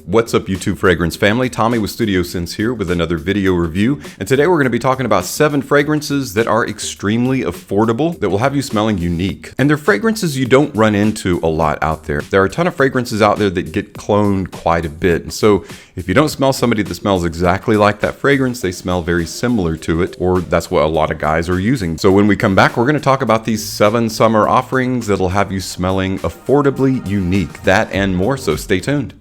What's up, YouTube fragrance family? Tommy with Studio Sense here with another video review. And today we're going to be talking about 7 fragrances that are extremely affordable that will have you smelling unique. And they're fragrances you don't run into a lot out there. There are a ton of fragrances out there that get cloned quite a bit. And so if you don't smell somebody that smells exactly like that fragrance, they smell very similar to it, or that's what a lot of guys are using. So when we come back, we're going to talk about these 7 summer offerings that'll have you smelling affordably unique. That and more, so stay tuned.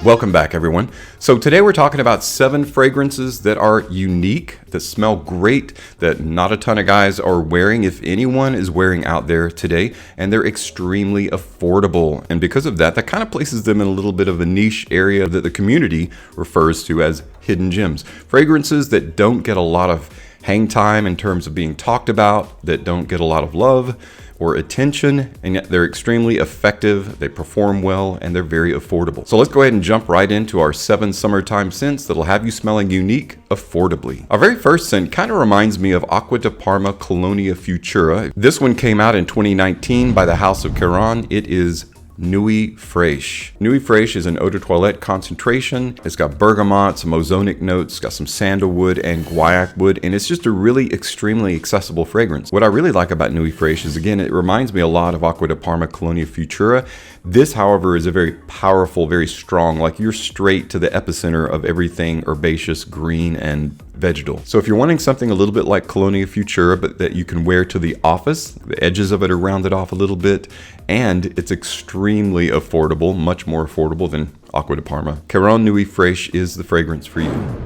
Welcome back, everyone. So today we're talking about 7 fragrances that are unique, that smell great, that not a ton of guys are wearing, if anyone is wearing out there today, and they're extremely affordable. And because of that, that kind of places them in a little bit of a niche area that the community refers to as hidden gems. Fragrances that don't get a lot of hang time in terms of being talked about, that don't get a lot of love or attention, and yet they're extremely effective, they perform well, and they're very affordable. So let's go ahead and jump right into our 7 summertime scents that'll have you smelling unique affordably. Our very first scent kind of reminds me of Acqua di Parma Cologne Futura. This one came out in 2019 by the House of Canon. It is Nio Fresh. Nio Fresh is an eau de toilette concentration. It's got bergamot, some ozonic notes, it's got some sandalwood and guaiac wood, and it's just a really extremely accessible fragrance. What I really like about Nio Fresh is, again, it reminds me a lot of Acqua di Parma Cologne Futura. This, however, is a very powerful, very strong, like you're straight to the epicenter of everything herbaceous, green, and vegetal. So if you're wanting something a little bit like Cologne Futura, but that you can wear to the office, the edges of it are rounded off a little bit, and it's extremely affordable, much more affordable than Acqua di Parma, Caron Nio Fresh is the fragrance for you.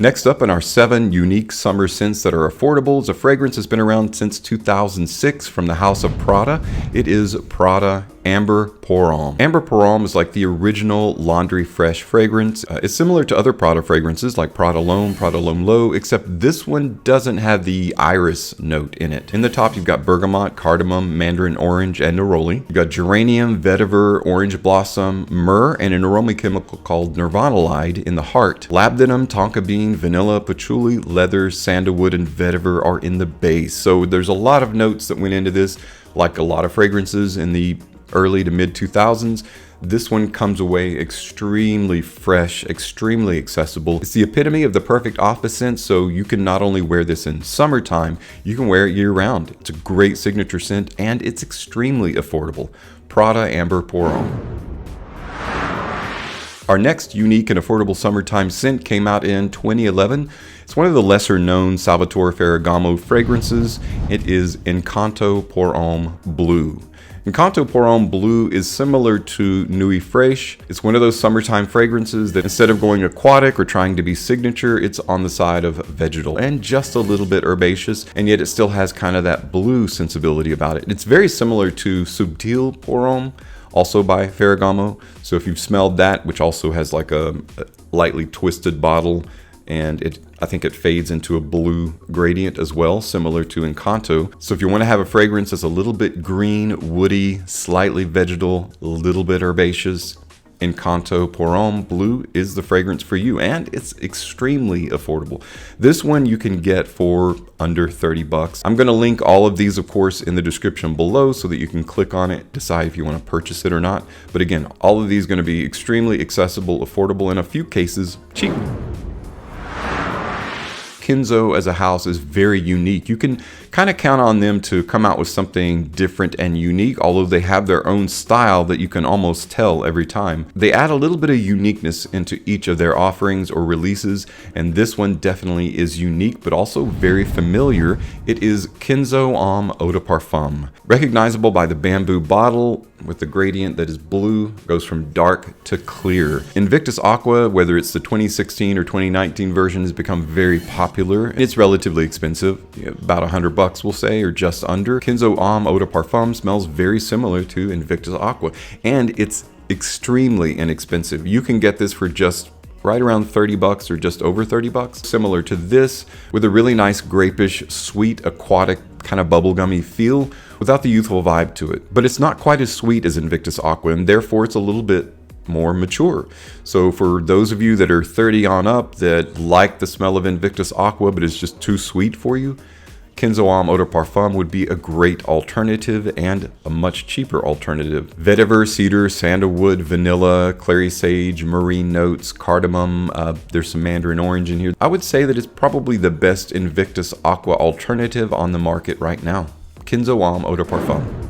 Next up in our 7 unique summer scents that are affordable is a fragrance that's been around since 2006 from the House of Prada. It is Prada Amber Poron. Amber Poron is like the original laundry fresh fragrance. It's similar to other Prada fragrances like Prada L'Homme L'Eau, except this one doesn't have the iris note in it. In the top, you've got bergamot, cardamom, mandarin orange, and neroli. You've got geranium, vetiver, orange blossom, myrrh, and an aroma chemical called nirvanolide in the heart. Labdanum, tonka bean, vanilla, patchouli, leather, sandalwood, and vetiver are in the base. So there's a lot of notes that went into this, like a lot of fragrances in the early to mid 2000s. This one comes away extremely fresh, extremely accessible. It's the epitome of the perfect office scent, so you can not only wear this in summertime, you can wear it year round. It's a great signature scent, and it's extremely affordable. Prada Amber Poron. Our next unique and affordable summertime scent came out in 2011. It's one of the lesser known Salvatore Ferragamo fragrances. It is Encanto Poron Blue. Encanto Poron Blue is similar to Nio Fresh. It's one of those summertime fragrances that instead of going aquatic or trying to be signature, it's on the side of vegetal and just a little bit herbaceous, and yet it still has kind of that blue sensibility about it. It's very similar to Subtil Poron, also by Ferragamo. So if you've smelled that, which also has like a lightly twisted bottle, and I think it fades into a blue gradient as well, similar to Encanto. So if you want to have a fragrance that's a little bit green, woody, slightly vegetal, a little bit herbaceous, Encanto Poron Blue is the fragrance for you, and it's extremely affordable. This one you can get for under 30 bucks. I'm going to link all of these, of course, in the description below so that you can click on it, decide if you want to purchase it or not. But again, all of these are going to be extremely accessible, affordable, in a few cases cheap. Kenzo as a house is very unique. You can kind of count on them to come out with something different and unique, although they have their own style that you can almost tell every time. They add a little bit of uniqueness into each of their offerings or releases, and this one definitely is unique, but also very familiar. It is Kenzo Homme Eau de Parfum. Recognizable by the bamboo bottle with the gradient that is blue, goes from dark to clear. Invictus Aqua, whether it's the 2016 or 2019 version, has become very popular. It's relatively expensive, about 100 bucks we'll say, or just under. Kenzo Homme Eau de Parfum smells very similar to Invictus Aqua, and it's extremely inexpensive. You can get this for just right around 30 bucks or just over 30 bucks. Similar to this, with a really nice grapish, sweet, aquatic, kind of bubblegummy feel without the youthful vibe to it. But it's not quite as sweet as Invictus Aqua, and therefore it's a little bit more mature. So for those of you that are 30 on up that like the smell of Invictus Aqua but it's just too sweet for you, Kenzo Homme Eau de Parfum would be a great alternative and a much cheaper alternative. Vetiver, cedar, sandalwood, vanilla, clary sage, marine notes, cardamom, there's some mandarin orange in here. I would say that it's probably the best Invictus Aqua alternative on the market right now. Kenzo Homme Eau de Parfum.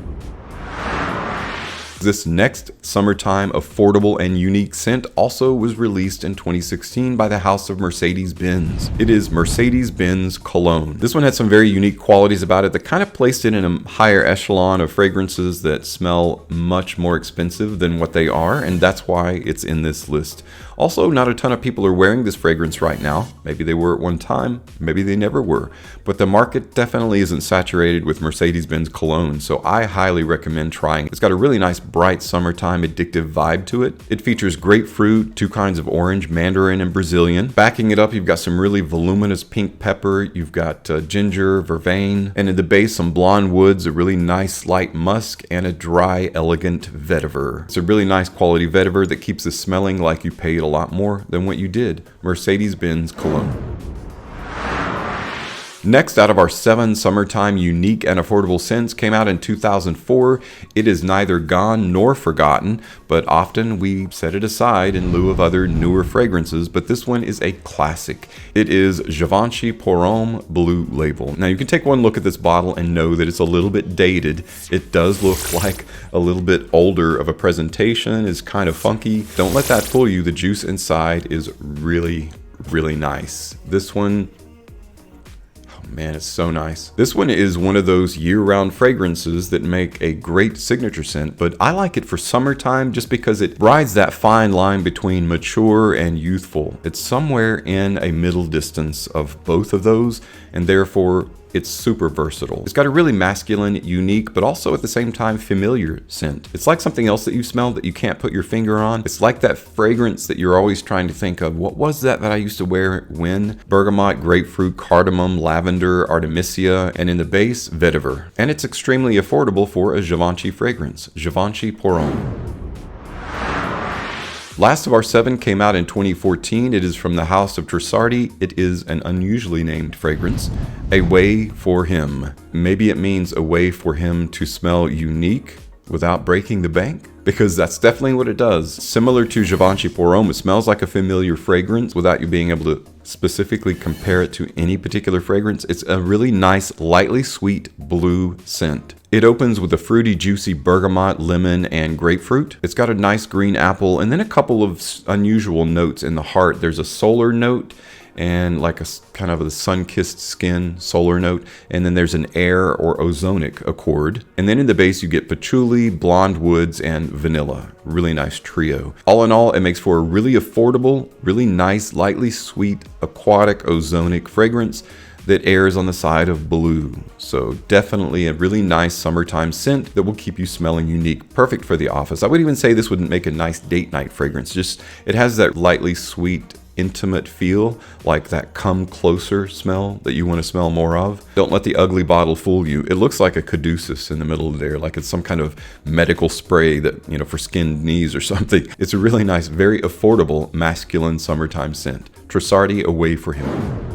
This next summertime affordable and unique scent also was released in 2016 by the house of Mercedes-Benz. It is Mercedes-Benz Cologne. This one had some very unique qualities about it that kind of placed it in a higher echelon of fragrances that smell much more expensive than what they are, and that's why it's in this list. Also, not a ton of people are wearing this fragrance right now. Maybe they were at one time, maybe they never were, but the market definitely isn't saturated with Mercedes-Benz Cologne, so I highly recommend trying it. It's got a really nice bright summertime addictive vibe to it. It features grapefruit, two kinds of orange, mandarin and Brazilian. Backing it up, you've got some really voluminous pink pepper, you've got ginger, vervain, and in the base some blonde woods, a really nice light musk, and a dry, elegant vetiver. It's a really nice quality vetiver that keeps it smelling like you paid a lot more than what you did. Mercedes-Benz Cologne. Next, out of our 7 summertime unique and affordable scents, came out in 2004. It is neither gone nor forgotten, but often we set it aside in lieu of other newer fragrances, but this one is a classic. It is Givenchy Parfum Blue Label. Now you can take one look at this bottle and know that it's a little bit dated. It does look like a little bit older of a presentation, is kind of funky. Don't let that fool you. The juice inside is really, really nice. This one, man, it's so nice. This one is one of those year-round fragrances that make a great signature scent, but I like it for summertime just because it rides that fine line between mature and youthful. It's somewhere in a middle distance of both of those, and therefore it's super versatile. It's got a really masculine, unique, but also at the same time familiar scent. It's like something else that you smell that you can't put your finger on. It's like that fragrance that you're always trying to think of. What was that I used to wear when? Bergamot, grapefruit, cardamom, lavender, artemisia, and in the base, vetiver. And it's extremely affordable for a Givenchy fragrance. Givenchy Poron. Last of our 7 came out in 2014. It is from the house of Trosarti. It is an unusually named fragrance. A way for him. Maybe it means a way for him to smell unique without breaking the bank, because that's definitely what it does. Similar to Givenchy Parfum, it smells like a familiar fragrance without you being able to specifically compare it to any particular fragrance. It's a really nice, lightly sweet blue scent. It opens with a fruity, juicy bergamot, lemon, and grapefruit. It's got a nice green apple, and then a couple of unusual notes in the heart. There's a solar note, and like a kind of a sun-kissed skin solar note, and then there's an air or ozonic accord, and then in the base you get patchouli, blonde woods, and vanilla. Really nice trio. All in all, it makes for a really affordable, really nice, lightly sweet, aquatic, ozonic fragrance that airs on the side of blue. So definitely a really nice summertime scent that will keep you smelling unique. Perfect for the office. I would even say this would make a nice date night fragrance. Just, it has that lightly sweet, intimate feel, like that come closer smell that you want to smell more of. Don't let the ugly bottle fool you. It looks like a caduceus in the middle of there, like it's some kind of medical spray that, you know, for skinned knees or something. It's a really nice, very affordable, masculine summertime scent. Trosarti, a way for him.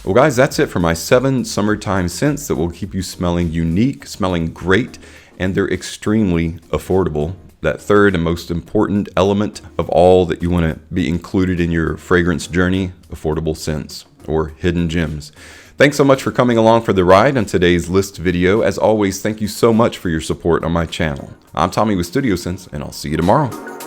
Well guys, that's it for my 7 summertime scents that will keep you smelling unique, smelling great, and they're extremely affordable. That third and most important element of all that you want to be included in your fragrance journey, affordable scents or hidden gems. Thanks so much for coming along for the ride on today's list video. As always, thank you so much for your support on my channel. I'm Tommy with Studio Scents, and I'll see you tomorrow.